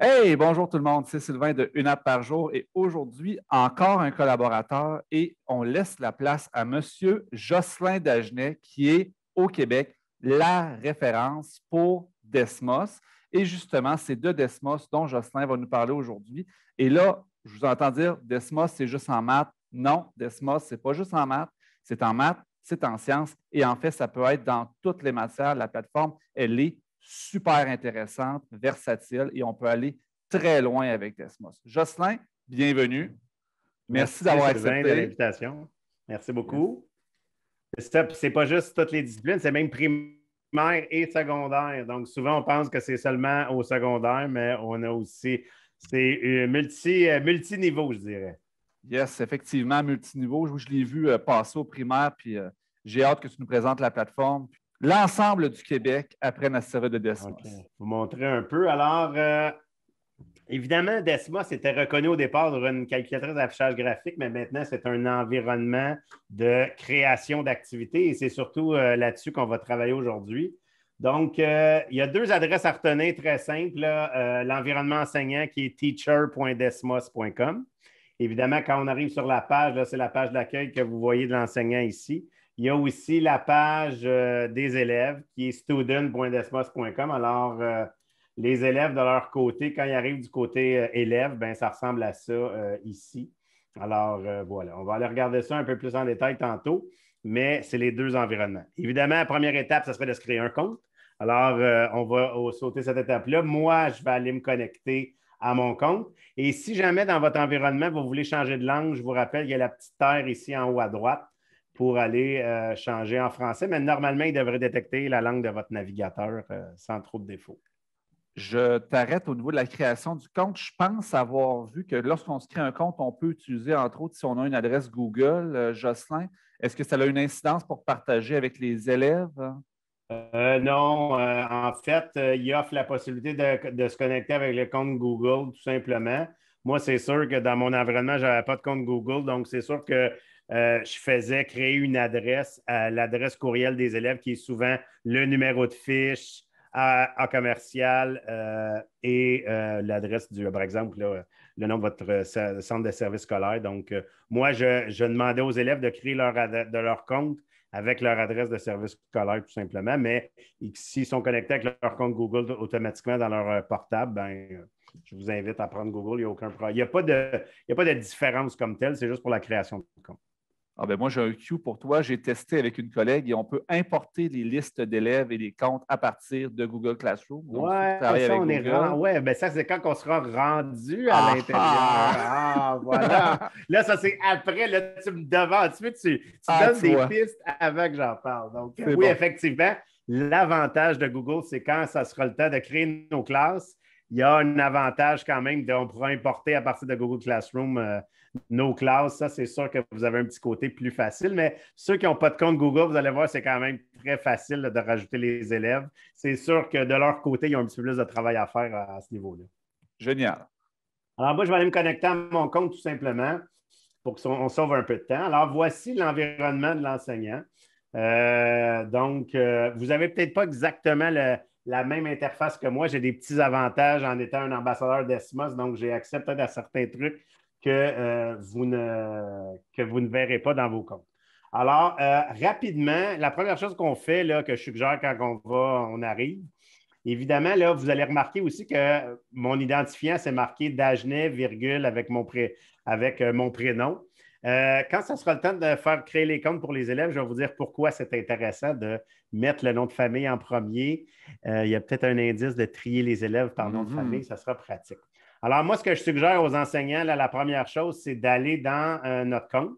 Hey, bonjour tout le monde, c'est Sylvain de Une app par jour et aujourd'hui, encore un collaborateur et on laisse la place à Monsieur Jocelyn Dagenet qui est au Québec la référence pour Desmos. Et justement, c'est de Desmos dont Jocelyn va nous parler aujourd'hui. Et là, je vous entends dire Desmos, c'est juste en maths. Non, Desmos, c'est pas juste en maths, c'est en maths, c'est en sciences et en fait, ça peut être dans toutes les matières. La plateforme, elle est super intéressante, versatile et on peut aller très loin avec Desmos. Jocelyn, bienvenue. Merci Merci d'avoir Sylvain de accepté. l'invitation. Merci Yes. beaucoup. C'est pas juste toutes les disciplines, c'est même primaire et secondaire. Donc souvent on pense que c'est seulement au secondaire, mais on a aussi, c'est multiniveau, je dirais. Yes, effectivement, multiniveau. Je l'ai vu passer au primaire, puis j'ai hâte que tu nous présentes la plateforme. L'ensemble du Québec apprenne à se servir de OK. Desmos. Vous montrer un peu. Alors, évidemment, Desmos était reconnu au départ pour une calculatrice d'affichage graphique, mais maintenant, c'est un environnement de création d'activités et c'est surtout là-dessus qu'on va travailler aujourd'hui. Donc, il y a deux adresses à retenir très simples. L'environnement enseignant qui est teacher.desmos.com. Évidemment, quand on arrive sur la page, là, c'est la page d'accueil que vous voyez de l'enseignant ici. Il y a aussi la page des élèves qui est student.desmos.com. Alors, les élèves de leur côté, quand ils arrivent du côté élève, ben, ça ressemble à ça ici. Alors, voilà, on va aller regarder ça un peu plus en détail tantôt, mais c'est les deux environnements. Évidemment, la première étape, ça serait de se créer un compte. Alors, on va sauter cette étape-là. Moi, je vais aller me connecter à mon compte. Et si jamais dans votre environnement, vous voulez changer de langue, je vous rappelle qu'il y a la petite terre ici en haut à droite pour aller changer en français, mais normalement, il devrait détecter la langue de votre navigateur sans trop de défauts. Je t'arrête au niveau de la création du compte. Je pense avoir vu que lorsqu'on se crée un compte, on peut utiliser, entre autres, si on a une adresse Google, Jocelyn. Est-ce que ça a une incidence pour partager avec les élèves? Non, en fait, il offre la possibilité de se connecter avec le compte Google, tout simplement. Moi, c'est sûr que dans mon environnement, je n'avais pas de compte Google, donc c'est sûr que je faisais créer une adresse à l'adresse courriel des élèves qui est souvent le numéro de fiche à commercial et l'adresse du, par exemple, là, le nom de votre centre de service scolaire. Donc, moi, je demandais aux élèves de créer de leur compte avec leur adresse de service scolaire, tout simplement. Mais s'ils sont connectés avec leur compte Google automatiquement dans leur portable, ben, je vous invite à prendre Google. Il n'y a aucun problème. Il y a pas de différence comme telle. C'est juste pour la création de compte. Ah ben moi, j'ai un Q pour toi. J'ai testé avec une collègue et on peut importer les listes d'élèves et les comptes à partir de Google Classroom. Donc, ceux qui Ouais, travaillent ça, avec on est Google. Ouais, ben ça, c'est quand on sera rendu à Ah l'intérieur. Ah, voilà. ah! Là, ça, c'est après. Là, tu me devances. Tu Ah, donnes tu des vois, pistes avant que j'en parle. Donc, c'est oui, bon. effectivement, l'avantage de Google, c'est quand ça sera le temps de créer nos classes, il y a un avantage quand même. On pourra importer à partir de Google Classroom nos classes. Ça, c'est sûr que vous avez un petit côté plus facile. Mais ceux qui n'ont pas de compte Google, vous allez voir, c'est quand même très facile de rajouter les élèves. C'est sûr que de leur côté, ils ont un petit peu plus de travail à faire à ce niveau-là. Génial. Alors, moi, je vais aller me connecter à mon compte tout simplement pour qu'on sauve un peu de temps. Alors, voici l'environnement de l'enseignant. Vous n'avez peut-être pas exactement la même interface que moi. J'ai des petits avantages en étant un ambassadeur d'Esmos, donc j'ai accès peut-être à certains trucs que vous ne verrez pas dans vos comptes. Alors, rapidement, la première chose qu'on fait, là, que je suggère quand on arrive, évidemment, là, vous allez remarquer aussi que mon identifiant, c'est marqué Dagenet, virgule, avec mon prénom. Quand ça sera le temps de faire créer les comptes pour les élèves, je vais vous dire pourquoi c'est intéressant de mettre le nom de famille en premier. Il y a peut-être un indice de trier les élèves par nom de famille, Mhm. ça sera pratique. Alors, moi, ce que je suggère aux enseignants, là, la première chose, c'est d'aller dans notre compte.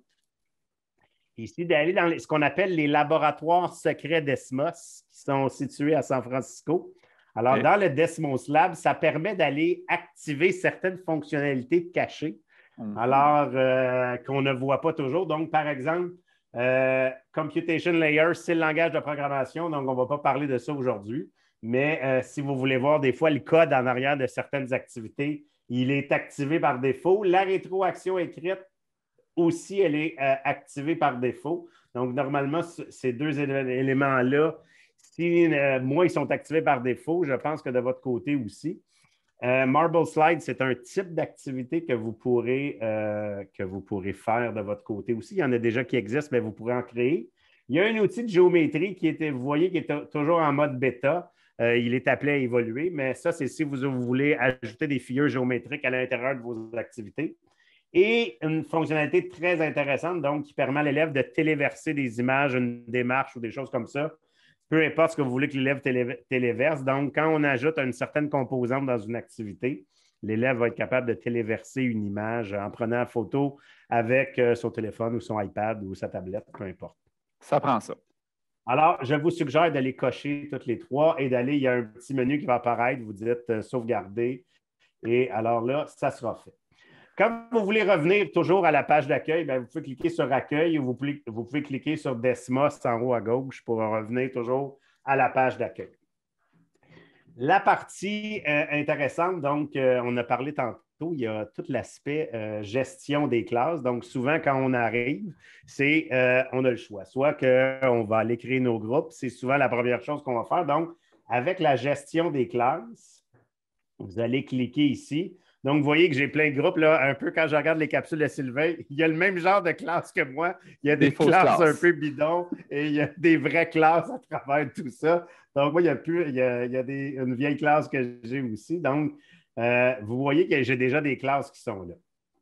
Ici, d'aller dans ce qu'on appelle les laboratoires secrets d'Esmos, qui sont situés à San Francisco. Alors, OK. dans le Desmos Lab, ça permet d'aller activer certaines fonctionnalités cachées, Mhm. alors qu'on ne voit pas toujours. Donc, par exemple, Computation Layer, c'est le langage de programmation, donc on ne va pas parler de ça aujourd'hui. Mais si vous voulez voir des fois le code en arrière de certaines activités, il est activé par défaut. La rétroaction écrite, aussi, elle est activée par défaut. Donc, normalement, ces deux éléments-là, si moi, ils sont activés par défaut, je pense que de votre côté aussi. Marble Slide, c'est un type d'activité que vous pourrez faire de votre côté aussi. Il y en a déjà qui existent, mais vous pourrez en créer. Il y a un outil de géométrie vous voyez, qui est toujours en mode bêta. Il est appelé à évoluer, mais ça, c'est si vous voulez ajouter des figures géométriques à l'intérieur de vos activités. Et une fonctionnalité très intéressante, donc, qui permet à l'élève de téléverser des images, une démarche ou des choses comme ça, peu importe ce que vous voulez que l'élève téléverse. Donc, quand on ajoute une certaine composante dans une activité, l'élève va être capable de téléverser une image en prenant la photo avec son téléphone ou son iPad ou sa tablette, peu importe. Ça prend ça. Alors, je vous suggère d'aller cocher toutes les trois et d'aller, il y a un petit menu qui va apparaître, vous dites sauvegarder. Et alors là, ça sera fait. Quand vous voulez revenir toujours à la page d'accueil, vous pouvez cliquer sur Accueil ou vous pouvez cliquer sur Desmos en haut à gauche pour revenir toujours à la page d'accueil. La partie intéressante, donc, on a parlé tantôt, il y a tout l'aspect gestion des classes. Donc, souvent, quand on arrive, on a le choix. Soit qu'on va aller créer nos groupes, c'est souvent la première chose qu'on va faire. Donc, avec la gestion des classes, vous allez cliquer ici. Donc, vous voyez que j'ai plein de groupes. Là, un peu quand je regarde les capsules de Sylvain, il y a le même genre de classe que moi. Il y a des classes un peu bidons et il y a des vraies classes à travers tout ça. Donc, moi, il y a une vieille classe que j'ai aussi. Donc, vous voyez que j'ai déjà des classes qui sont là.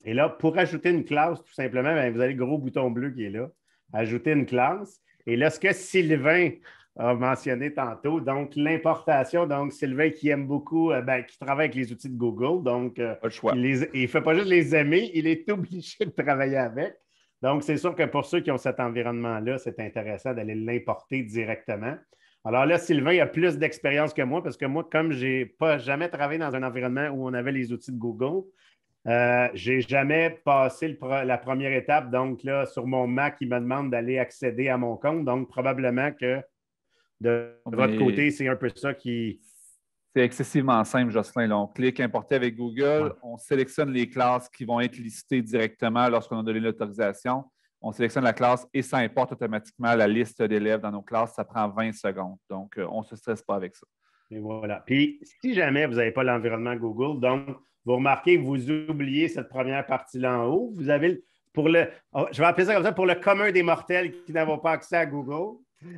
Et là, pour ajouter une classe, tout simplement, vous avez le gros bouton bleu qui est là. Ajouter une classe. Et là, ce que Sylvain a mentionné tantôt. Donc, l'importation. Donc, Sylvain qui aime beaucoup, qui travaille avec les outils de Google. Donc, il ne fait pas juste les aimer, il est obligé de travailler avec. Donc, c'est sûr que pour ceux qui ont cet environnement-là, c'est intéressant d'aller l'importer directement. Alors là, Sylvain a plus d'expérience que moi parce que moi, comme je n'ai pas jamais travaillé dans un environnement où on avait les outils de Google, je n'ai jamais passé la première étape. Donc là, sur mon Mac, il me demande d'aller accéder à mon compte. Donc, probablement que de votre côté, c'est un peu ça qui... C'est excessivement simple, Jocelyn. Là, on clique Importer avec Google, on sélectionne les classes qui vont être listées directement lorsqu'on a donné l'autorisation. On sélectionne la classe et ça importe automatiquement la liste d'élèves dans nos classes. Ça prend 20 secondes. Donc, on ne se stresse pas avec ça. Et voilà. Puis, si jamais vous n'avez pas l'environnement Google, donc, vous remarquez que vous oubliez cette première partie-là en haut. Vous avez je vais appeler ça comme ça, pour le commun des mortels qui n'avons pas accès à Google.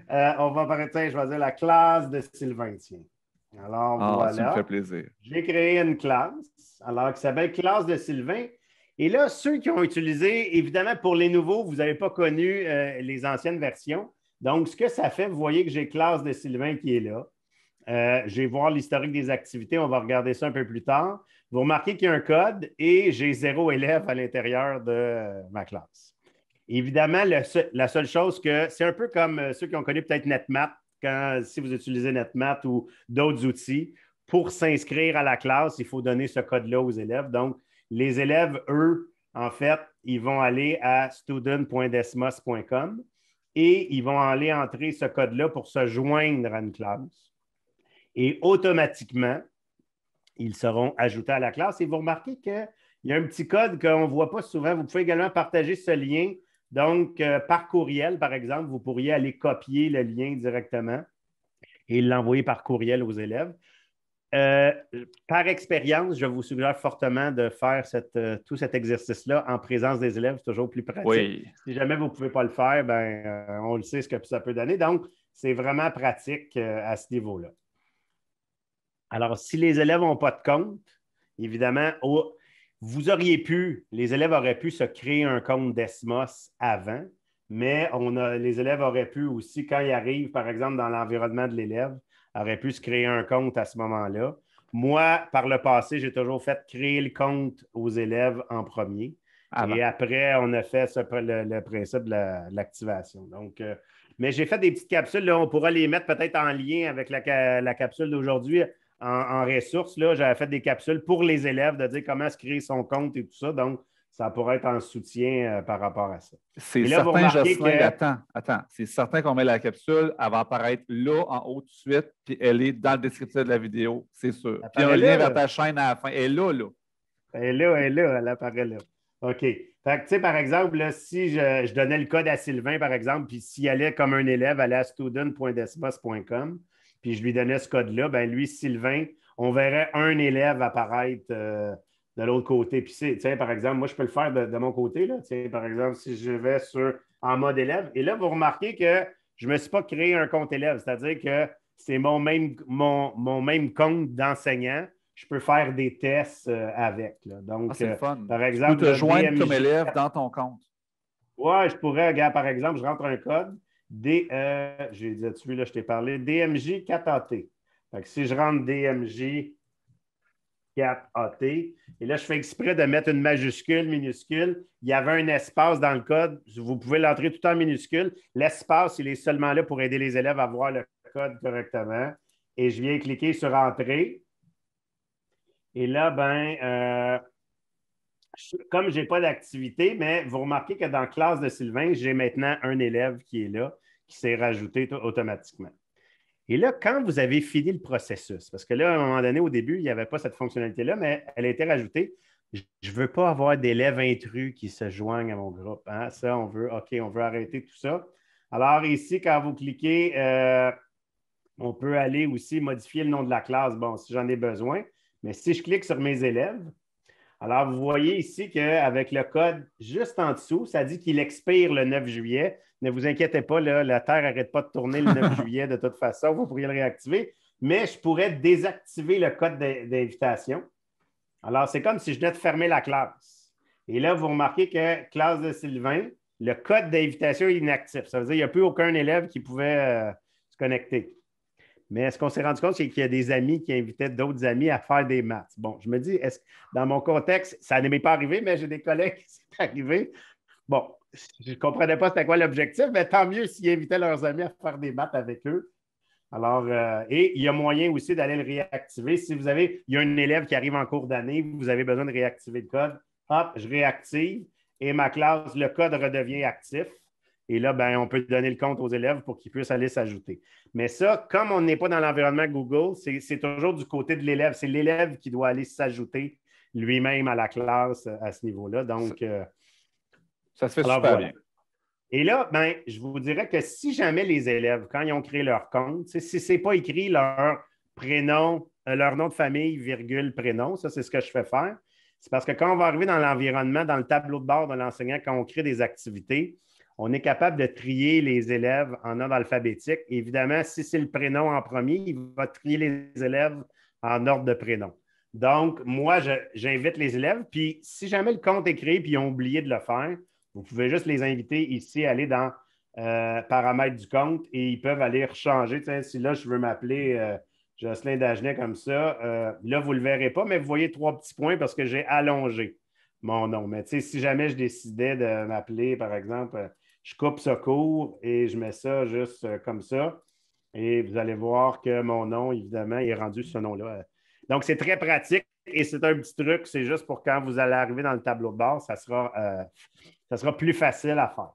On va par exemple choisir la classe de Sylvain. Tiens. Alors, voilà. Ça me fait plaisir. J'ai créé une classe, alors qui s'appelle classe de Sylvain. Et là, ceux qui ont utilisé, évidemment, pour les nouveaux, vous n'avez pas connu les anciennes versions. Donc, ce que ça fait, vous voyez que j'ai classe de Sylvain qui est là. Je vais voir l'historique des activités. On va regarder ça un peu plus tard. Vous remarquez qu'il y a un code et j'ai 0 élève à l'intérieur de ma classe. Évidemment, la seule chose que c'est un peu comme ceux qui ont connu peut-être NetMath, si vous utilisez NetMath ou d'autres outils, pour s'inscrire à la classe, il faut donner ce code-là aux élèves. Donc, les élèves, eux, en fait, ils vont aller à student.desmos.com et ils vont aller entrer ce code-là pour se joindre à une classe. Et automatiquement, ils seront ajoutés à la classe. Et vous remarquez qu'il y a un petit code qu'on ne voit pas souvent. Vous pouvez également partager ce lien. Donc, par courriel, par exemple, vous pourriez aller copier le lien directement et l'envoyer par courriel aux élèves. Par expérience, je vous suggère fortement de faire tout cet exercice-là en présence des élèves. C'est toujours plus pratique. Oui. Si jamais vous ne pouvez pas le faire, on le sait ce que ça peut donner. Donc, c'est vraiment pratique à ce niveau-là. Alors, si les élèves n'ont pas de compte, évidemment, les élèves auraient pu se créer un compte Desmos avant, mais les élèves auraient pu aussi, quand ils arrivent, par exemple, dans l'environnement de l'élève, auraient pu se créer un compte à ce moment-là. Moi, par le passé, j'ai toujours fait créer le compte aux élèves en premier. Et après, on a fait le principe de l'activation. Donc, mais j'ai fait des petites capsules. Là, on pourra les mettre peut-être en lien avec la capsule d'aujourd'hui. En ressources, là, j'avais fait des capsules pour les élèves de dire comment se créer son compte et tout ça. Donc, ça pourrait être en soutien par rapport à ça. C'est certain, Jocelyn, attends. C'est certain qu'on met la capsule, elle va apparaître là, en haut tout de suite, puis elle est dans le descriptif de la vidéo, c'est sûr. Puis il y a un lien vers ta chaîne à la fin. Elle est là, là. Elle est là, elle apparaît là. OK. Fait que, tu sais, par exemple, là, si je donnais le code à Sylvain, par exemple, puis s'il allait comme un élève, aller à student.desmos.com, puis je lui donnais ce code-là, lui, Sylvain, on verrait un élève apparaître de l'autre côté. Puis, tiens, par exemple, moi, je peux le faire de mon côté. Là. Tiens, par exemple, si je vais en mode élève, et là, vous remarquez que je ne me suis pas créé un compte élève, c'est-à-dire que c'est mon même compte d'enseignant. Je peux faire des tests avec. Là. Donc, c'est le fun. par exemple, tu peux te joindre DMJ, comme élève dans ton compte. Oui, je pourrais, regarde, par exemple, je rentre un code. J'ai dit, tu veux, là, je t'ai parlé, DMJ 4AT. Fait que si je rentre DMJ 4AT, et là, je fais exprès de mettre une majuscule, minuscule. Il y avait un espace dans le code. Vous pouvez l'entrer tout en minuscule. L'espace, il est seulement là pour aider les élèves à voir le code correctement. Et je viens cliquer sur Entrée. Et là, comme je n'ai pas d'activité, mais vous remarquez que dans la classe de Sylvain, j'ai maintenant un élève qui est là, qui s'est rajouté automatiquement. Et là, quand vous avez fini le processus, parce que là, à un moment donné, au début, il n'y avait pas cette fonctionnalité-là, mais elle a été rajoutée. Je ne veux pas avoir d'élèves intrus qui se joignent à mon groupe. Hein? Ça, on veut arrêter tout ça. Alors ici, quand vous cliquez, on peut aller aussi modifier le nom de la classe, bon, si j'en ai besoin. Mais si je clique sur mes élèves, alors vous voyez ici qu'avec le code juste en dessous, ça dit qu'il expire le 9 juillet. Ne vous inquiétez pas, là, la Terre n'arrête pas de tourner le 9 juillet de toute façon. Vous pourriez le réactiver. Mais je pourrais désactiver le code d'invitation. Alors, c'est comme si je venais de fermer la classe. Et là, vous remarquez que classe de Sylvain, le code d'invitation est inactif. Ça veut dire qu'il n'y a plus aucun élève qui pouvait se connecter. Mais ce qu'on s'est rendu compte, c'est qu'il y a des amis qui invitaient d'autres amis à faire des maths. Bon, je me dis, dans mon contexte, ça ne m'est pas arrivé, mais j'ai des collègues qui c'est arrivé. Bon, je ne comprenais pas c'était quoi l'objectif, mais tant mieux s'ils invitaient leurs amis à faire des maths avec eux. Alors, et il y a moyen aussi d'aller le réactiver. Si il y a un élève qui arrive en cours d'année, vous avez besoin de réactiver le code, hop, je réactive et ma classe, le code redevient actif. Et là, on peut donner le compte aux élèves pour qu'ils puissent aller s'ajouter. Mais ça, comme on n'est pas dans l'environnement Google, c'est toujours du côté de l'élève. C'est l'élève qui doit aller s'ajouter lui-même à la classe à ce niveau-là. Donc, ça se fait super bien. Et là, je vous dirais que si jamais les élèves, quand ils ont créé leur compte, si ce n'est pas écrit leur prénom, leur nom de famille, virgule, prénom, ça, c'est ce que je fais faire. C'est parce que quand on va arriver dans l'environnement, dans le tableau de bord de l'enseignant, quand on crée des activités, on est capable de trier les élèves en ordre alphabétique. Évidemment, si c'est le prénom en premier, il va trier les élèves en ordre de prénom. Donc, moi, j'invite les élèves. Puis, si jamais le compte est créé et ils ont oublié de le faire, vous pouvez juste les inviter ici, aller dans paramètres du compte et ils peuvent aller rechanger. Tiens, si là, je veux m'appeler Jocelyn Dagenet comme ça, là, vous ne le verrez pas, mais vous voyez 3 petits points parce que j'ai allongé mon nom. Mais si jamais je décidais de m'appeler, par exemple, je coupe ce court et je mets ça juste comme ça. Et vous allez voir que mon nom, évidemment, est rendu ce nom-là. Donc, c'est très pratique et c'est un petit truc. C'est juste pour quand vous allez arriver dans le tableau de bord, ça sera plus facile à faire.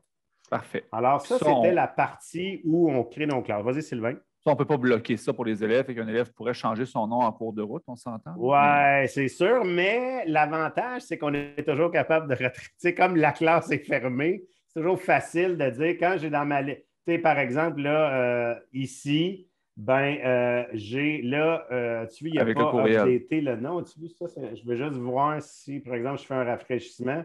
Parfait. Alors, ça c'était la partie où on crée nos classes. Vas-y, Sylvain. Ça, on ne peut pas bloquer ça pour les élèves et qu'un élève pourrait changer son nom en cours de route, on s'entend? Oui, c'est sûr, mais l'avantage, c'est qu'on est toujours capable de retraiter. Comme la classe est fermée, c'est toujours facile de dire quand j'ai dans ma liste. Tu sais, par exemple, là, ici, j'ai là, tu vois, il n'y a avec pas updaté le nom. Tu vois, ça, je veux juste voir si, par exemple, je fais un rafraîchissement.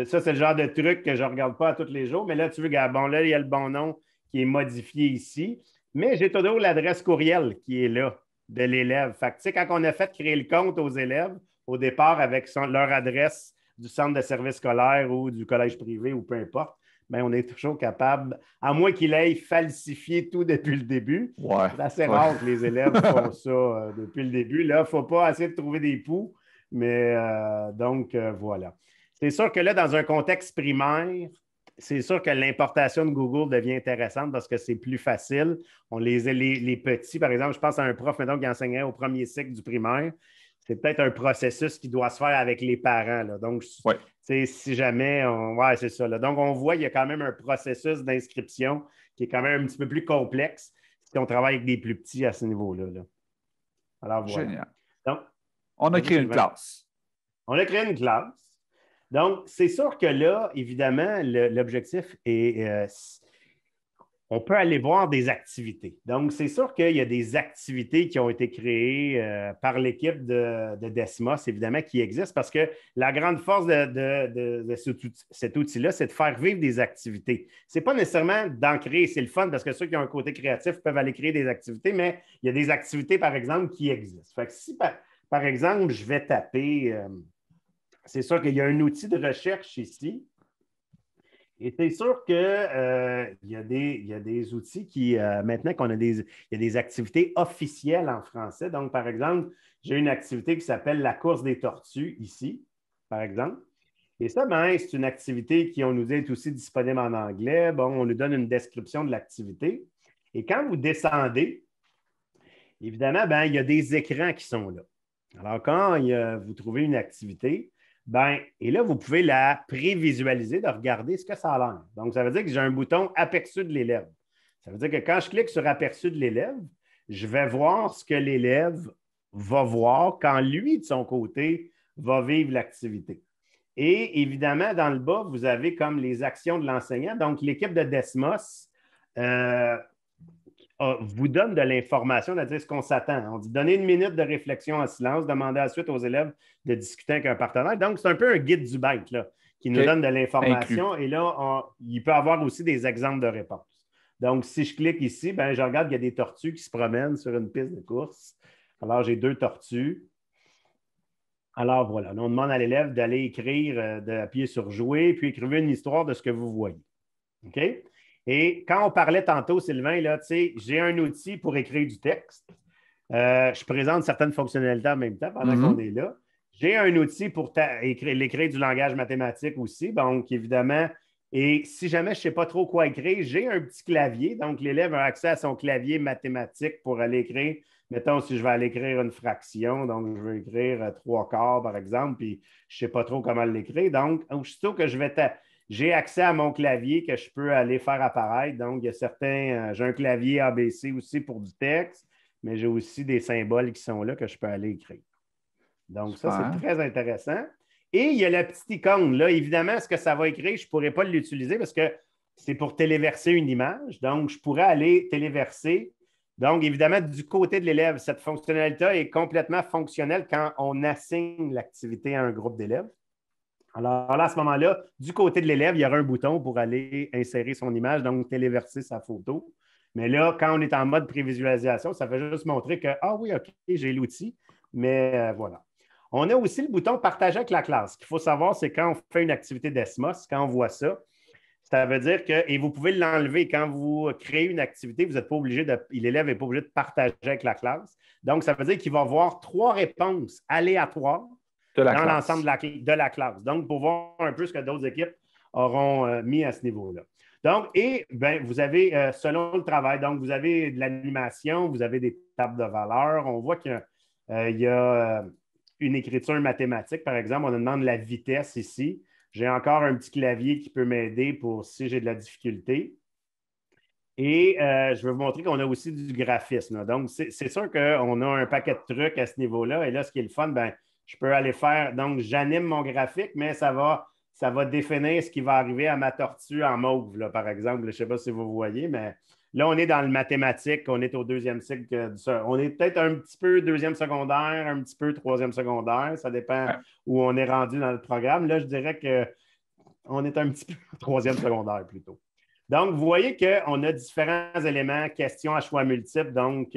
Ça, c'est le genre de truc que je ne regarde pas à tous les jours, mais là, tu vois, bon, là, il y a le bon nom qui est modifié ici. Mais j'ai toujours l'adresse courriel qui est là de l'élève. Fait que, tu sais, quand on a fait créer le compte aux élèves, au départ, avec leur adresse du centre de service scolaire ou du collège privé ou peu importe, on est toujours capable, à moins qu'il ait falsifié tout depuis le début. Ouais. C'est assez rare que les élèves font ça depuis le début. Là, il ne faut pas essayer de trouver des poux, mais donc, voilà. C'est sûr que là, dans un contexte primaire, c'est sûr que l'importation de Google devient intéressante parce que c'est plus facile. Les petits, par exemple, je pense à un prof maintenant qui enseignait au premier cycle du primaire. C'est peut-être un processus qui doit se faire avec les parents. Là. Donc, si jamais, c'est ça. Là. Donc, on voit qu'il y a quand même un processus d'inscription qui est quand même un petit peu plus complexe si on travaille avec des plus petits à ce niveau-là. Là. Alors, voilà. Génial. Donc, on a créé une classe. On a créé une classe. Donc, c'est sûr que là, évidemment, l'objectif est on peut aller voir des activités. Donc, c'est sûr qu'il y a des activités qui ont été créées par l'équipe de Desmos, évidemment, qui existent parce que la grande force de cet outil-là, c'est de faire vivre des activités. Ce n'est pas nécessairement d'en créer, c'est le fun parce que ceux qui ont un côté créatif peuvent aller créer des activités, mais il y a des activités, par exemple, qui existent. Fait que si, par exemple, je vais taper, c'est sûr qu'il y a un outil de recherche ici. Et c'est sûr qu'il y a des outils qui, maintenant qu'on a il y a des activités officielles en français. Donc, par exemple, j'ai une activité qui s'appelle la course des tortues ici, par exemple. Et ça, ben, c'est une activité qui, on nous dit, est aussi disponible en anglais. Bon, on nous donne une description de l'activité. Et quand vous descendez, évidemment, ben, il y a des écrans qui sont là. Alors, quand vous trouvez une activité, ben, et là, vous pouvez la prévisualiser, de regarder ce que ça a l'air. Donc, ça veut dire que j'ai un bouton aperçu de l'élève. Ça veut dire que quand je clique sur aperçu de l'élève, je vais voir ce que l'élève va voir quand lui, de son côté, va vivre l'activité. Et évidemment, dans le bas, vous avez comme les actions de l'enseignant. Donc, l'équipe de Desmos vous donne de l'information, c'est-à-dire ce qu'on s'attend. On dit donner une minute de réflexion en silence, demander ensuite aux élèves de discuter avec un partenaire. Donc, c'est un peu un guide du bête là, qui nous donne de l'information. Et là, il peut avoir aussi des exemples de réponses. Donc, si je clique ici, ben, je regarde qu'il y a des tortues qui se promènent sur une piste de course. Alors, j'ai 2 tortues. Alors, voilà. On demande à l'élève d'aller écrire, d'appuyer sur jouer, puis écrivez une histoire de ce que vous voyez. OK? Et quand on parlait tantôt, Sylvain, là, j'ai un outil pour écrire du texte. Je présente certaines fonctionnalités en même temps pendant qu'on est là. J'ai un outil pour l'écrire du langage mathématique aussi. Donc, évidemment, et si jamais je ne sais pas trop quoi écrire, j'ai un petit clavier. Donc, l'élève a accès à son clavier mathématique pour aller écrire. Mettons, si je vais aller écrire une fraction, donc je veux écrire 3/4, par exemple, puis je ne sais pas trop comment l'écrire. Donc, aussitôt que j'ai accès à mon clavier que je peux aller faire apparaître. Donc, il y a j'ai un clavier ABC aussi pour du texte, mais j'ai aussi des symboles qui sont là que je peux aller écrire. Donc, ça, c'est très intéressant. Et il y a la petite icône. Là, évidemment, ce que ça va écrire, je ne pourrais pas l'utiliser parce que c'est pour téléverser une image. Donc, je pourrais aller téléverser. Donc, évidemment, du côté de l'élève, cette fonctionnalité est complètement fonctionnelle quand on assigne l'activité à un groupe d'élèves. Alors là, à ce moment-là, du côté de l'élève, il y aura un bouton pour aller insérer son image, donc téléverser sa photo. Mais là, quand on est en mode prévisualisation, ça fait juste montrer que, ah oui, OK, j'ai l'outil, mais voilà. On a aussi le bouton partager avec la classe. Ce qu'il faut savoir, c'est quand on fait une activité d'ESMOS, quand on voit ça, ça veut dire que, et vous pouvez l'enlever quand vous créez une activité, vous n'êtes pas obligé l'élève n'est pas obligé de partager avec la classe. Donc, ça veut dire qu'il va avoir 3 réponses aléatoires dans l'ensemble de la classe. Donc, pour voir un peu ce que d'autres équipes auront mis à ce niveau-là. Donc, vous avez, selon le travail, donc vous avez de l'animation, vous avez des tables de valeurs. On voit qu'il y a une écriture mathématique, par exemple. On demande la vitesse ici. J'ai encore un petit clavier qui peut m'aider pour si j'ai de la difficulté. Et je vais vous montrer qu'on a aussi du graphisme. Donc, c'est sûr qu'on a un paquet de trucs à ce niveau-là. Et là, ce qui est le fun, ben, je peux aller faire, donc j'anime mon graphique, mais ça va définir ce qui va arriver à ma tortue en mauve, là, par exemple. Je ne sais pas si vous voyez, mais là, on est dans le mathématique, on est au 2e cycle. On est peut-être un petit peu 2e secondaire, un petit peu 3e secondaire. Ça dépend où on est rendu dans le programme. Là, je dirais qu'on est un petit peu 3e secondaire plutôt. Donc, vous voyez qu'on a différents éléments, questions à choix multiples. Donc,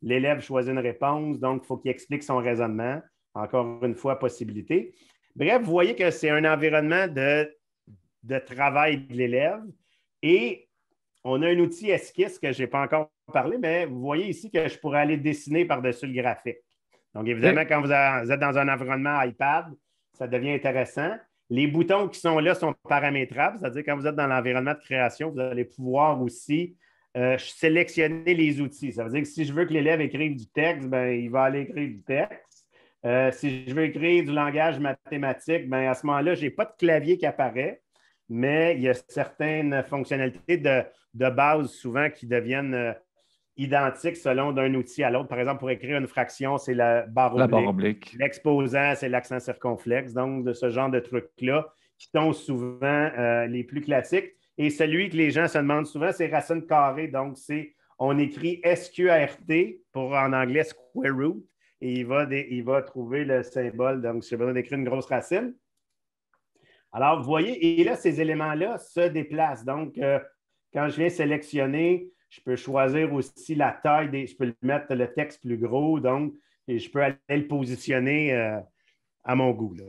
l'élève choisit une réponse, donc il faut qu'il explique son raisonnement. Encore une fois, possibilité. Bref, vous voyez que c'est un environnement de travail de l'élève et on a un outil esquisse que je n'ai pas encore parlé, mais vous voyez ici que je pourrais aller dessiner par-dessus le graphique. Donc, évidemment, quand vous êtes dans un environnement iPad, ça devient intéressant. Les boutons qui sont là sont paramétrables, c'est-à-dire quand vous êtes dans l'environnement de création, vous allez pouvoir aussi sélectionner les outils. Ça veut dire que si je veux que l'élève écrive du texte, ben, il va aller écrire du texte. Si je veux écrire du langage mathématique, ben, à ce moment-là, je n'ai pas de clavier qui apparaît, mais il y a certaines fonctionnalités de base souvent qui deviennent identiques selon d'un outil à l'autre. Par exemple, pour écrire une fraction, c'est la barre oblique. L'exposant, c'est l'accent circonflexe. Donc, de ce genre de trucs-là qui sont souvent les plus classiques. Et celui que les gens se demandent souvent, c'est racine carrée. Donc, on écrit SQRT pour en anglais square root et il va trouver le symbole. Donc, j'ai besoin d'écrire une grosse racine. Alors, vous voyez, et là, ces éléments-là se déplacent. Donc, quand je viens sélectionner, je peux choisir aussi la taille, je peux mettre le texte plus gros, donc, et je peux aller le positionner à mon goût. Là.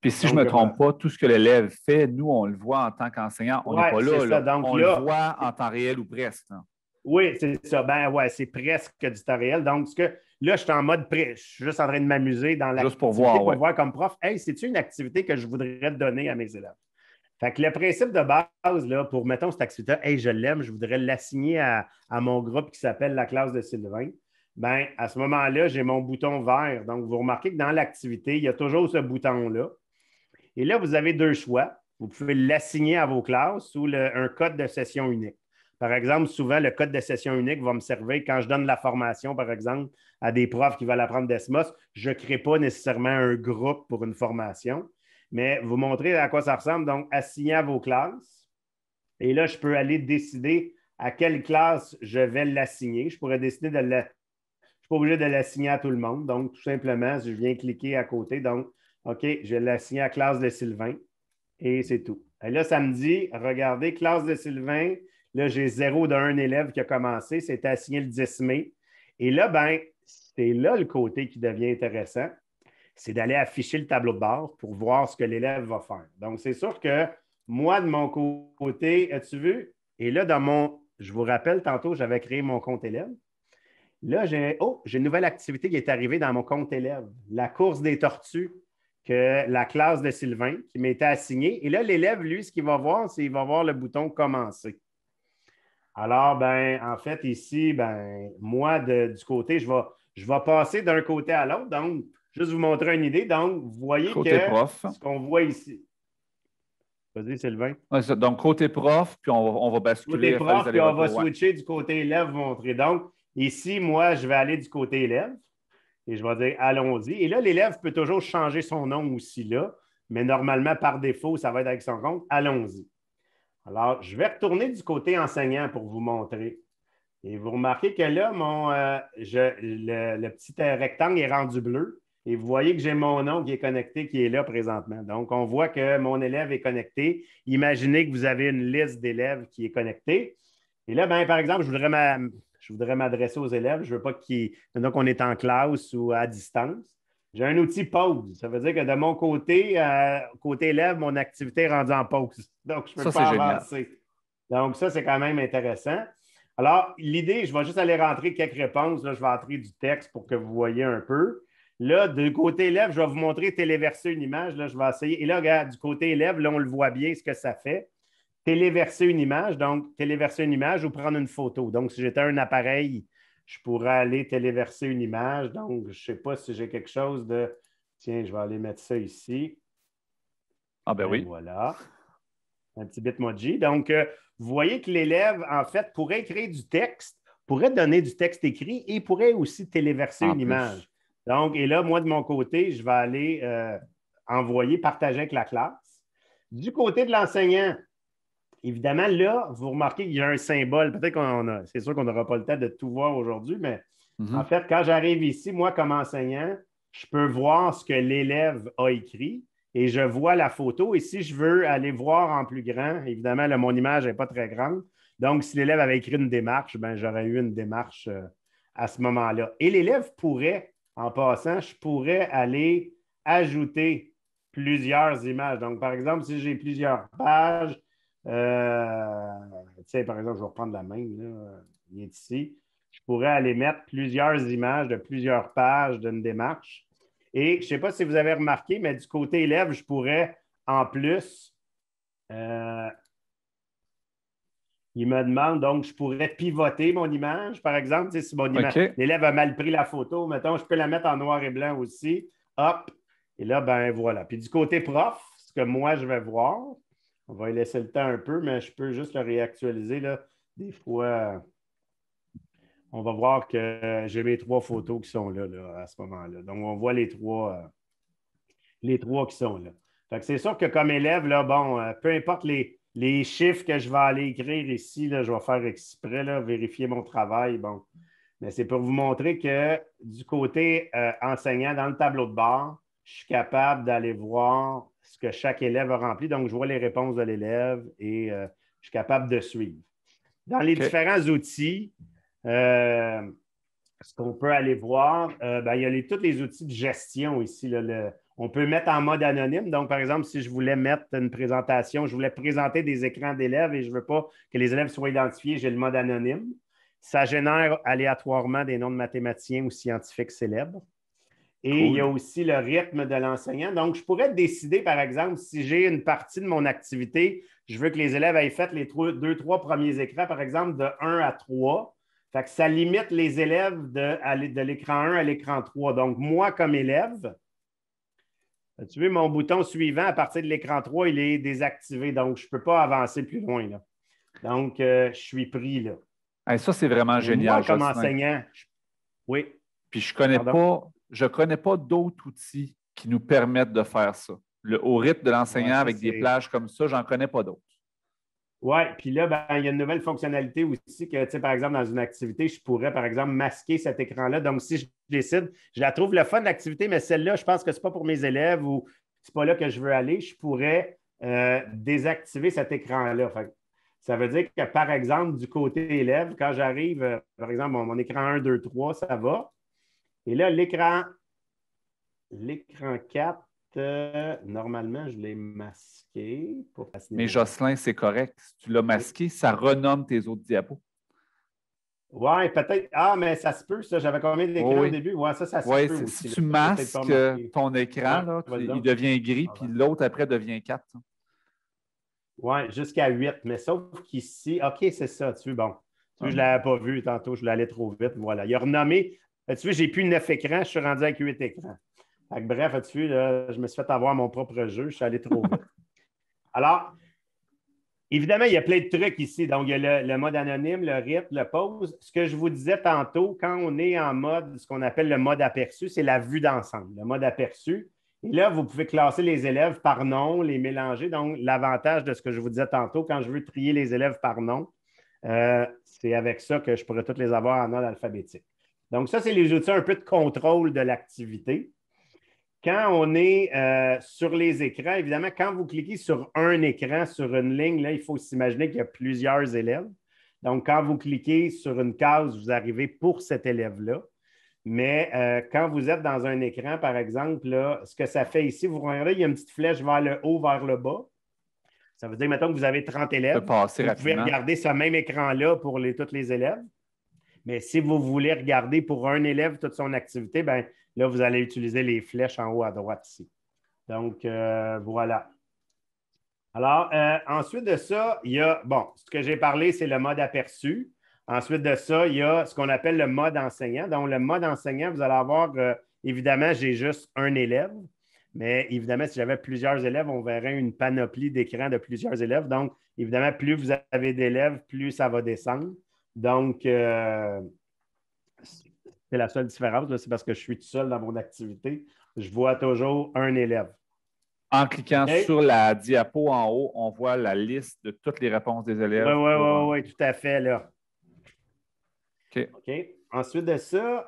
Puis si je ne me trompe pas, tout ce que l'élève fait, nous, on le voit en tant qu'enseignant. On n'est pas là, là. Donc, on le voit en temps réel ou presque. Hein. Oui, c'est ça. Ben ouais, c'est presque du temps réel. Donc, là, je suis en mode prêt. Je suis juste en train de m'amuser dans l'activité juste pour voir comme prof. Hey, c'est-tu une activité que je voudrais donner à mes élèves? Fait que le principe de base, là, pour, mettons, cette activité, hey, je l'aime, je voudrais l'assigner à mon groupe qui s'appelle la classe de Sylvain. Bien, à ce moment-là, j'ai mon bouton vert. Donc, vous remarquez que dans l'activité, il y a toujours ce bouton-là. Et là, vous avez deux choix. Vous pouvez l'assigner à vos classes ou un code de session unique. Par exemple, souvent, le code de session unique va me servir quand je donne la formation, par exemple, à des profs qui veulent apprendre Desmos. Je ne crée pas nécessairement un groupe pour une formation, mais vous montrer à quoi ça ressemble. Donc, assigner à vos classes. Et là, je peux aller décider à quelle classe je vais l'assigner. Je pourrais décider de la. Je ne suis pas obligé de l'assigner à tout le monde. Donc, tout simplement, je viens cliquer à côté. Donc, OK, je vais l'assigner à classe de Sylvain. Et c'est tout. Et là, ça me dit, regardez, classe de Sylvain, là, j'ai 0 d'un élève qui a commencé, c'est assigné le 10 mai. Et là, ben, c'est là le côté qui devient intéressant, c'est d'aller afficher le tableau de bord pour voir ce que l'élève va faire. Donc, c'est sûr que moi, de mon côté, as-tu vu? Et là, je vous rappelle, tantôt, j'avais créé mon compte élève. Là, j'ai une nouvelle activité qui est arrivée dans mon compte élève, la course des tortues que la classe de Sylvain qui m'était assignée. Et là, l'élève, lui, ce qu'il va voir, c'est qu'il va voir le bouton commencer. Alors, ben, en fait, ici, ben, moi, du côté, je vais passer d'un côté à l'autre. Donc, juste vous montrer une idée. Donc, vous voyez côté que prof. ce qu'on voit ici. Vas-y, Sylvain. Ouais, donc, côté prof, puis on va basculer. Côté prof, puis on va switcher du côté élève, vous montrer. Donc, ici, moi, je vais aller du côté élève. Et je vais dire allons-y. Et là, l'élève peut toujours changer son nom aussi là, mais normalement, par défaut, ça va être avec son compte. Allons-y. Alors, je vais retourner du côté enseignant pour vous montrer. Et vous remarquez que là, le petit rectangle est rendu bleu. Et vous voyez que j'ai mon nom qui est connecté, qui est là présentement. Donc, on voit que mon élève est connecté. Imaginez que vous avez une liste d'élèves qui est connectée. Et là, ben, par exemple, je voudrais m'adresser aux élèves. Je ne veux pas maintenant qu'on est en classe ou à distance. J'ai un outil pause. Ça veut dire que de mon côté, côté élève, mon activité est rendue en pause. Donc, je ne peux pas avancer. Génial. Donc, ça, c'est quand même intéressant. Alors, l'idée, je vais juste aller rentrer quelques réponses. Là, je vais entrer du texte pour que vous voyez un peu. Là, du côté élève, je vais vous montrer téléverser une image. Là, je vais essayer. Et là, regarde, du côté élève, là, on le voit bien ce que ça fait. Téléverser une image, donc téléverser une image ou prendre une photo. Donc, si j'étais un appareil, je pourrais aller téléverser une image. Donc, je ne sais pas si j'ai quelque chose de... Tiens, je vais aller mettre ça ici. Ah ben oui. Voilà. Un petit bitmoji. Donc, vous voyez que l'élève, en fait, pourrait créer du texte, pourrait donner du texte écrit et pourrait aussi téléverser une image. Donc, et là, moi, de mon côté, je vais aller envoyer, partager avec la classe. Du côté de l'enseignant, évidemment, là, vous remarquez qu'il y a un symbole. Peut-être c'est sûr qu'on n'aura pas le temps de tout voir aujourd'hui, mais en fait, quand j'arrive ici, moi, comme enseignant, je peux voir ce que l'élève a écrit et je vois la photo. Et si je veux aller voir en plus grand, évidemment, là, mon image n'est pas très grande. Donc, si l'élève avait écrit une démarche, ben, j'aurais eu une démarche à ce moment-là. Et l'élève pourrait, en passant, je pourrais aller ajouter plusieurs images. Donc, par exemple, si j'ai plusieurs pages, par exemple, je vais reprendre la même, là, il est ici. Je pourrais aller mettre plusieurs images de plusieurs pages d'une démarche. Et je ne sais pas si vous avez remarqué, mais du côté élève, je pourrais, en plus, il me demande, donc, je pourrais pivoter mon image, par exemple. Si l'élève a mal pris la photo, mettons, je peux la mettre en noir et blanc aussi. Hop! Et là, ben voilà. Puis du côté prof, ce que moi, je vais voir, on va y laisser le temps un peu, mais je peux juste le réactualiser. Là. Des fois, on va voir que j'ai mes 3 photos qui sont là, à ce moment-là. Donc, on voit les trois qui sont là. Fait que c'est sûr que comme élève, là, bon, peu importe les chiffres que je vais aller écrire ici, là, je vais faire exprès, là, vérifier mon travail. Bon, mais c'est pour vous montrer que du côté enseignant, dans le tableau de bord, je suis capable d'aller voir ce que chaque élève a rempli. Donc, je vois les réponses de l'élève et je suis capable de suivre. Dans les différents outils, ce qu'on peut aller voir, il y a tous les outils de gestion ici. Là, on peut mettre en mode anonyme. Donc, par exemple, si je voulais mettre une présentation, je voulais présenter des écrans d'élèves et je ne veux pas que les élèves soient identifiés, j'ai le mode anonyme. Ça génère aléatoirement des noms de mathématiciens ou scientifiques célèbres. Et il y a aussi le rythme de l'enseignant. Donc, je pourrais décider, par exemple, si j'ai une partie de mon activité, je veux que les élèves aient fait les 2-3 premiers écrans, par exemple, de 1 à 3. Fait que ça limite les élèves de l'écran 1 à l'écran 3. Donc, moi, comme élève, tu vois, mon bouton suivant à partir de l'écran 3, il est désactivé. Donc, je ne peux pas avancer plus loin. Là. Donc, je suis pris là. Hey, ça, c'est vraiment Mais génial, moi, comme Jocelyn. enseignant, oui. Puis je connais pas d'autres outils qui nous permettent de faire ça. Au rythme de l'enseignant avec des plages comme ça, j'en connais pas d'autres. Oui, puis là, il y a une nouvelle fonctionnalité aussi que, tu sais, par exemple, dans une activité, je pourrais, par exemple, masquer cet écran-là. Donc, si je décide, je la trouve le fun, l'activité, mais celle-là, je pense que ce n'est pas pour mes élèves ou ce n'est pas là que je veux aller, je pourrais désactiver cet écran-là. Ça veut dire que, par exemple, du côté élève, quand j'arrive, par exemple, mon écran 1, 2, 3, ça va. Et là, l'écran 4, normalement, je l'ai masqué. Mais Jocelyn, c'est correct. Si tu l'as masqué, ça renomme tes autres diapos. Oui, peut-être. Ah, mais ça se peut, ça. J'avais combien d'écrans au début? Oui, ça se peut aussi. Si tu masques ton écran, là, il devient gris, puis l'autre après devient 4. Oui, jusqu'à 8. Mais sauf qu'ici, OK, c'est ça. Tu vois, bon. Tu vois, je ne l'avais pas vu tantôt, je l'allais trop vite. Voilà. Il a renommé. Tu vois, j'ai plus 9 écrans, je suis rendu avec 8 écrans. Bref, tu vois, là, je me suis fait avoir mon propre jeu, je suis allé trop vite. Alors, évidemment, il y a plein de trucs ici. Donc, il y a le mode anonyme, le rythme, le pause. Ce que je vous disais tantôt, quand on est en mode, ce qu'on appelle le mode aperçu, c'est la vue d'ensemble, le mode aperçu. Et là, vous pouvez classer les élèves par nom, les mélanger. Donc, l'avantage de ce que je vous disais tantôt, quand je veux trier les élèves par nom, c'est avec ça que je pourrais tous les avoir en ordre alphabétique. Donc, ça, c'est les outils un peu de contrôle de l'activité. Quand on est sur les écrans, évidemment, quand vous cliquez sur un écran, sur une ligne, là, il faut s'imaginer qu'il y a plusieurs élèves. Donc, quand vous cliquez sur une case, vous arrivez pour cet élève-là. Mais quand vous êtes dans un écran, par exemple, là, ce que ça fait ici, vous regardez, il y a une petite flèche vers le haut, vers le bas. Ça veut dire, mettons que vous avez 30 élèves. Vous pouvez regarder ce même écran-là pour tous les élèves. Mais si vous voulez regarder pour un élève toute son activité, bien, là, vous allez utiliser les flèches en haut à droite ici. Donc, voilà. Alors, ensuite de ça, il y a, bon, ce que j'ai parlé, c'est le mode aperçu. Ensuite de ça, il y a ce qu'on appelle le mode enseignant. Donc, le mode enseignant, vous allez avoir, évidemment, j'ai juste un élève. Mais évidemment, si j'avais plusieurs élèves, on verrait une panoplie d'écrans de plusieurs élèves. Donc, évidemment, plus vous avez d'élèves, plus ça va descendre. Donc, c'est la seule différence, c'est parce que je suis tout seul dans mon activité. Je vois toujours un élève. En cliquant sur la diapo en haut, on voit la liste de toutes les réponses des élèves. Oui, tout à fait, là. OK. Ensuite de ça,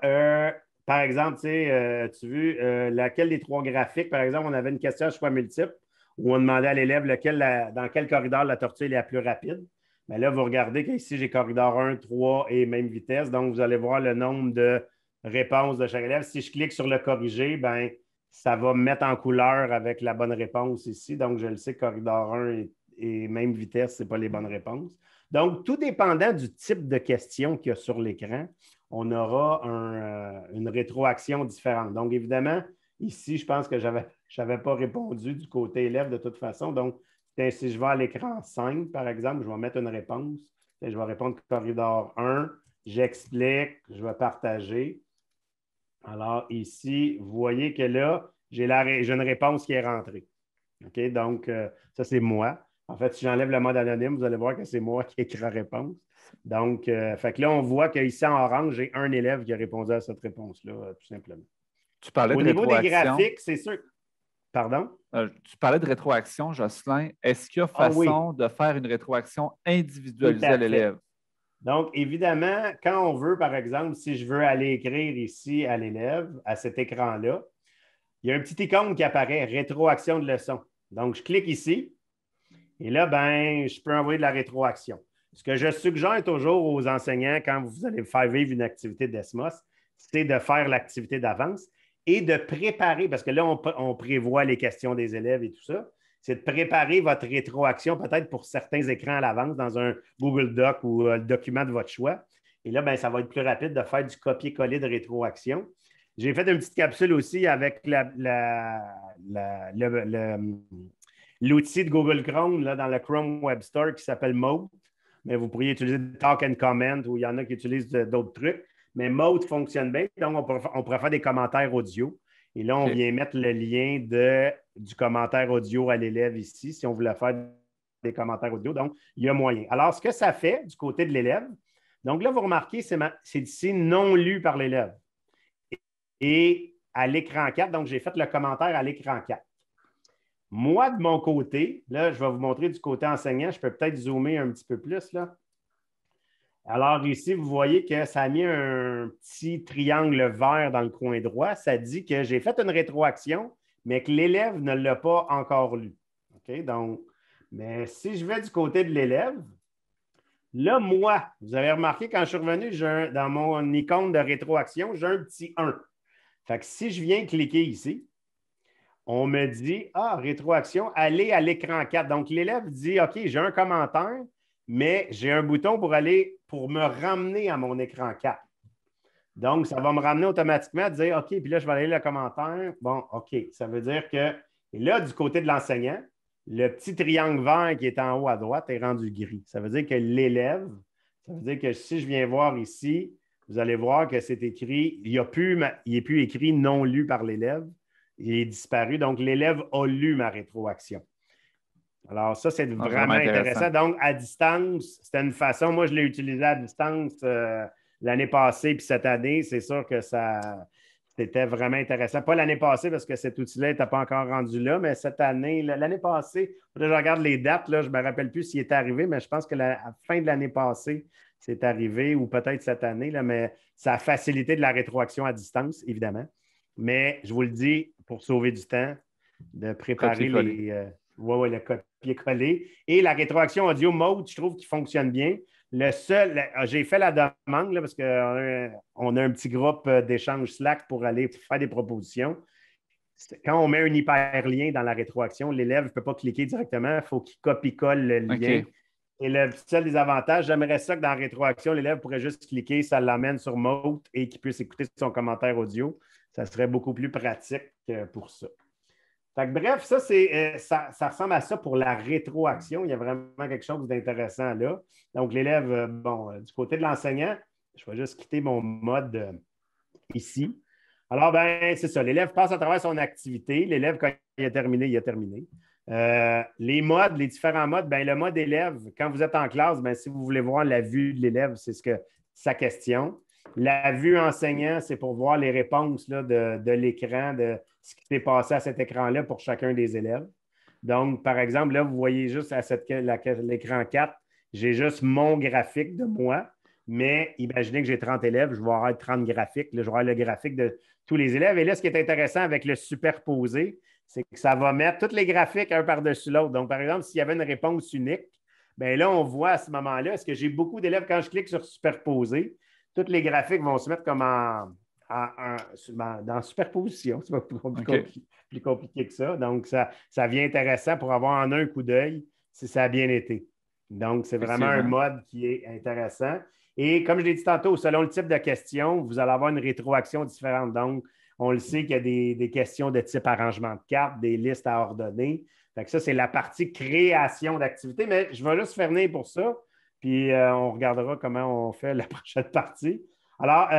par exemple, tu veux laquelle des trois graphiques, par exemple, on avait une question à choix multiple où on demandait à l'élève dans quel corridor la tortue est la plus rapide. Mais là, vous regardez qu'ici, j'ai corridor 1, 3 et même vitesse. Donc, vous allez voir le nombre de réponses de chaque élève. Si je clique sur le corriger, ben, ça va me mettre en couleur avec la bonne réponse ici. Donc, je le sais, corridor 1 et même vitesse, ce n'est pas les bonnes réponses. Donc, tout dépendant du type de question qu'il y a sur l'écran, on aura une rétroaction différente. Donc, évidemment, ici, je pense que je n'avais pas répondu du côté élève de toute façon. Donc, si je vais à l'écran 5, par exemple, je vais mettre une réponse. Je vais répondre corridor 1, j'explique, je vais partager. Alors, ici, vous voyez que là, j'ai une réponse qui est rentrée. OK? Donc, ça, c'est moi. En fait, si j'enlève le mode anonyme, vous allez voir que c'est moi qui écris la réponse. Donc, fait que là, on voit qu'ici, en orange, j'ai un élève qui a répondu à cette réponse-là, tout simplement. Tu parlais Au de niveau des rétroaction. graphiques, c'est sûr. Pardon? Tu parlais de rétroaction, Jocelyn. Est-ce qu'il y a Oui, façon de faire une rétroaction tout individualisée à à fait. l'élève? Donc, évidemment, quand on veut, par exemple, si je veux aller écrire ici à l'élève, à cet écran-là, il y a un petit icône qui apparaît, rétroaction de leçon. Donc, je clique ici et là, ben, je peux envoyer de la rétroaction. Ce que je suggère toujours aux enseignants quand vous allez faire vivre une activité d'ESMOS, c'est de faire l'activité d'avance et de préparer, parce que là, on prévoit les questions des élèves et tout ça, c'est de préparer votre rétroaction peut-être pour certains écrans à l'avance dans un Google Doc ou le document de votre choix. Et là, ben, ça va être plus rapide de faire du copier-coller de rétroaction. J'ai fait une petite capsule aussi avec l'outil de Google Chrome là, dans le Chrome Web Store qui s'appelle Mode. Mais vous pourriez utiliser Talk and Comment ou il y en a qui utilisent d'autres trucs. Mais Mode fonctionne bien. Donc, on pourrait faire des commentaires audio. Et là, on vient mettre le lien du commentaire audio à l'élève ici, si on voulait faire des commentaires audio. Donc, il y a moyen. Alors, ce que ça fait du côté de l'élève, donc là, vous remarquez, c'est ici non lu par l'élève. Et à l'écran 4, donc j'ai fait le commentaire à l'écran 4. Moi, de mon côté, là, je vais vous montrer du côté enseignant. Je peux peut-être zoomer un petit peu plus, là. Alors ici, vous voyez que ça a mis un petit triangle vert dans le coin droit. Ça dit que j'ai fait une rétroaction, mais que l'élève ne l'a pas encore lu. OK? Donc, mais si je vais du côté de l'élève, là, moi, vous avez remarqué, quand je suis revenu, dans mon icône de rétroaction, j'ai un petit 1. Fait que si je viens cliquer ici, on me dit, rétroaction, allez à l'écran 4. Donc, l'élève dit, OK, j'ai un commentaire, mais j'ai un bouton pour me ramener à mon écran 4. Donc, ça va me ramener automatiquement à dire, OK, puis là, je vais aller le commentaire. Bon, OK, ça veut dire que, et là, du côté de l'enseignant, le petit triangle vert qui est en haut à droite est rendu gris. Ça veut dire que l'élève, ça veut dire que si je viens voir ici, vous allez voir que c'est écrit, il n'est plus écrit non lu par l'élève. Il est disparu. Donc, l'élève a lu ma rétroaction. Alors, ça, c'est vraiment intéressant. Donc, à distance, c'était une façon. Moi, je l'ai utilisé à distance l'année passée, puis cette année, c'est sûr que c'était vraiment intéressant. Pas l'année passée, parce que cet outil-là n'était pas encore rendu là, mais cette année, l'année passée, là, je regarde les dates, là, je ne me rappelle plus s'il est arrivé, mais je pense que la fin de l'année passée, c'est arrivé, ou peut-être cette année, là, mais ça a facilité de la rétroaction à distance, évidemment. Mais je vous le dis, pour sauver du temps, de préparer le copier-coller. Et la rétroaction audio mode, je trouve qu'il fonctionne bien. J'ai fait la demande là, parce qu'on a un petit groupe d'échange Slack pour aller faire des propositions. Quand on met un hyperlien dans la rétroaction, l'élève ne peut pas cliquer directement, il faut qu'il copie-colle le lien. Okay. Et le seul des avantages, j'aimerais ça que dans la rétroaction, l'élève pourrait juste cliquer, ça l'amène sur Mode et qu'il puisse écouter son commentaire audio. Ça serait beaucoup plus pratique pour ça. Fait que, bref, ça ressemble à ça pour la rétroaction. Il y a vraiment quelque chose d'intéressant là. Donc, l'élève, du côté de l'enseignant, je vais juste quitter mon mode ici. Alors, ben, c'est ça. L'élève passe à travers son activité. L'élève, quand il a terminé, il a terminé. Les modes, les différents modes, ben, le mode élève, quand vous êtes en classe, ben, si vous voulez voir la vue de l'élève, c'est sa question. La vue enseignant, c'est pour voir les réponses là, de l'écran, de ce qui s'est passé à cet écran-là pour chacun des élèves. Donc, par exemple, là, vous voyez juste à l'écran 4, j'ai juste mon graphique de moi, mais imaginez que j'ai 30 élèves, je vais avoir 30 graphiques. Là, je vais avoir le graphique de tous les élèves. Et là, ce qui est intéressant avec le superposé, c'est que ça va mettre tous les graphiques un par-dessus l'autre. Donc, par exemple, s'il y avait une réponse unique, bien là, on voit à ce moment-là, est-ce que j'ai beaucoup d'élèves, quand je clique sur superposer, tous les graphiques vont se mettre comme dans superposition. C'est pas plus compliqué que ça. Donc, ça vient intéressant pour avoir en un coup d'œil si ça a bien été. Donc, c'est vraiment un mode qui est intéressant. Et comme je l'ai dit tantôt, selon le type de question, vous allez avoir une rétroaction différente. Donc, on le sait qu'il y a des questions de type arrangement de cartes, des listes à ordonner. Fait que ça, c'est la partie création d'activités. Mais je vais juste faire venir pour ça. Puis, on regardera comment on fait la prochaine partie. Alors,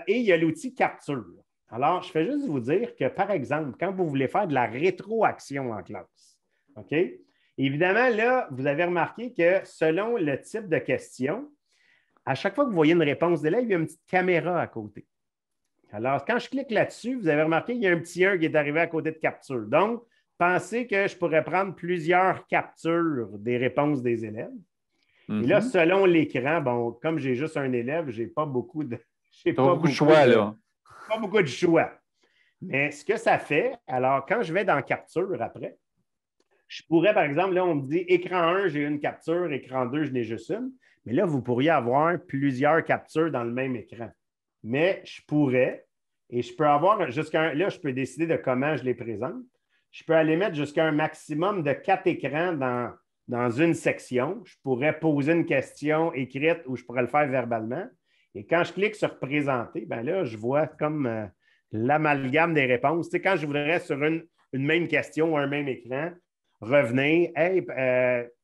et il y a l'outil capture. Alors, je fais juste vous dire que, par exemple, quand vous voulez faire de la rétroaction en classe, OK? Évidemment, là, vous avez remarqué que selon le type de question, à chaque fois que vous voyez une réponse d'élève, il y a une petite caméra à côté. Alors, quand je clique là-dessus, vous avez remarqué qu'il y a un petit 1 qui est arrivé à côté de capture. Donc, pensez que je pourrais prendre plusieurs captures des réponses des élèves. Et là, Mm-hmm. selon l'écran, bon, comme j'ai juste un élève, j'ai pas beaucoup de. J'ai Pas beaucoup de choix, là. Pas beaucoup de choix. Mais ce que ça fait, alors quand je vais dans capture après, je pourrais, par exemple, là, on me dit écran 1, j'ai une capture, écran 2, je n'ai juste une. Mais là, vous pourriez avoir plusieurs captures dans le même écran. Mais je pourrais, et je peux avoir jusqu'à là, je peux décider de comment je les présente. Je peux aller mettre jusqu'à un maximum de 4 écrans dans une section. Je pourrais poser une question écrite ou je pourrais le faire verbalement. Et quand je clique sur présenter, ben là, je vois comme l'amalgame des réponses. Tu sais, quand je voudrais sur une même question ou un même écran, revenir, hey,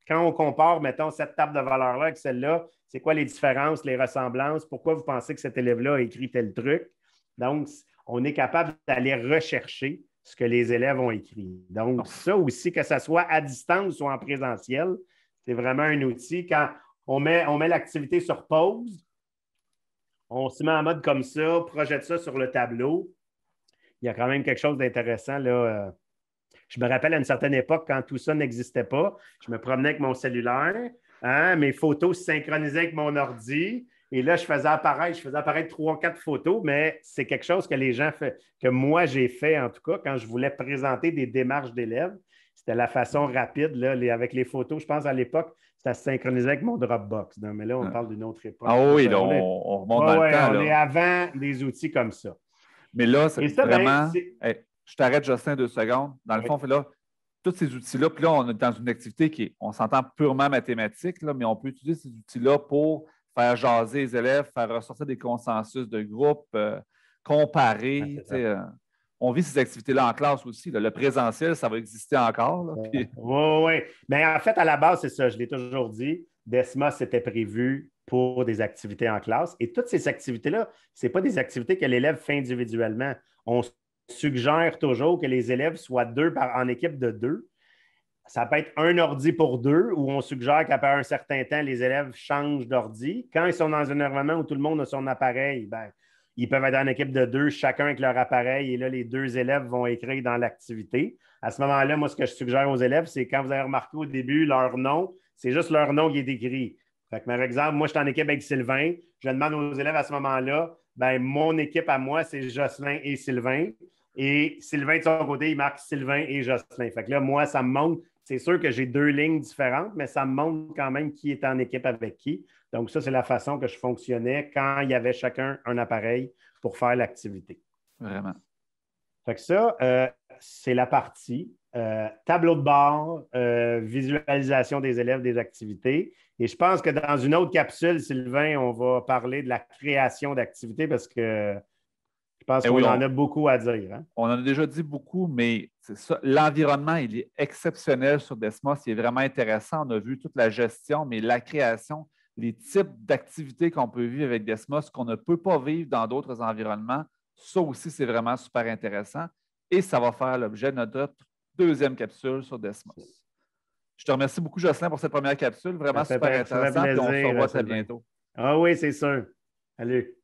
quand on compare, mettons, cette table de valeurs-là avec celle-là, c'est quoi les différences, les ressemblances? Pourquoi vous pensez que cet élève-là a écrit tel truc? Donc, on est capable d'aller rechercher ce que les élèves ont écrit. Donc, ça aussi, que ce soit à distance ou en présentiel, c'est vraiment un outil. Quand on met l'activité sur pause, on se met en mode comme ça, projette ça sur le tableau. Il y a quand même quelque chose d'intéressant là. Je me rappelle à une certaine époque, quand tout ça n'existait pas, je me promenais avec mon cellulaire, hein, mes photos se synchronisaient avec mon ordi, et là, je faisais apparaître 3 ou 4 photos, mais c'est quelque chose que les gens font, que moi, j'ai fait en tout cas, quand je voulais présenter des démarches d'élèves. C'était la façon rapide, là, avec les photos. Je pense à l'époque, ça se synchronisait avec mon Dropbox. Non, mais là, on parle d'une autre époque. Ah oui, là, on remonte dans le temps. On là. est avant des outils comme ça. Mais là, Et ça, vraiment, je t'arrête, Jocelyn, 2 secondes. Dans le fond, là, tous ces outils-là, puis là, on est dans une activité qui est, on s'entend purement mathématique, là, mais on peut utiliser ces outils-là pour faire jaser les élèves, faire ressortir des consensus de groupe, comparer. On vit ces activités-là en classe aussi. Là. Le présentiel, ça va exister encore. Oui, oui. Mais en fait, à la base, c'est ça, je l'ai toujours dit. DESMA, c'était prévu pour des activités en classe. Et toutes ces activités-là, ce n'est pas des activités que l'élève fait individuellement. On suggère toujours que les élèves soient en équipe de 2. Ça peut être un ordi pour 2, où on suggère qu'après un certain temps, les élèves changent d'ordi. Quand ils sont dans un environnement où tout le monde a son appareil, ben, ils peuvent être en équipe de 2, chacun avec leur appareil, et là, les 2 élèves vont écrire dans l'activité. À ce moment-là, moi, ce que je suggère aux élèves, c'est quand vous avez remarqué au début leur nom, c'est juste leur nom qui est écrit. Fait que, par exemple, moi, je suis en équipe avec Sylvain. Je demande aux élèves à ce moment-là, ben, mon équipe à moi, c'est Jocelyn et Sylvain. Et Sylvain, de son côté, il marque Sylvain et Jocelyn. Fait que là, moi, ça me montre, c'est sûr que j'ai 2 lignes différentes, mais ça me montre quand même qui est en équipe avec qui. Donc, ça, c'est la façon que je fonctionnais quand il y avait chacun un appareil pour faire l'activité. Vraiment. Fait que ça, c'est la partie tableau de bord, visualisation des élèves, des activités. Et je pense que dans une autre capsule, Sylvain, on va parler de la création d'activités parce que je pense qu'on en a beaucoup à dire. Hein? On en a déjà dit beaucoup, mais c'est ça. L'environnement, il est exceptionnel sur Desmos. Il est vraiment intéressant. On a vu toute la gestion, mais la création, les types d'activités qu'on peut vivre avec Desmos qu'on ne peut pas vivre dans d'autres environnements, ça aussi, c'est vraiment super intéressant. Et ça va faire l'objet de notre 2e capsule sur Desmos. Je te remercie beaucoup, Jocelyn, pour cette première capsule. Vraiment super intéressant. Plaisir, et on se revoit très bientôt. Ah oui, c'est sûr. Salut.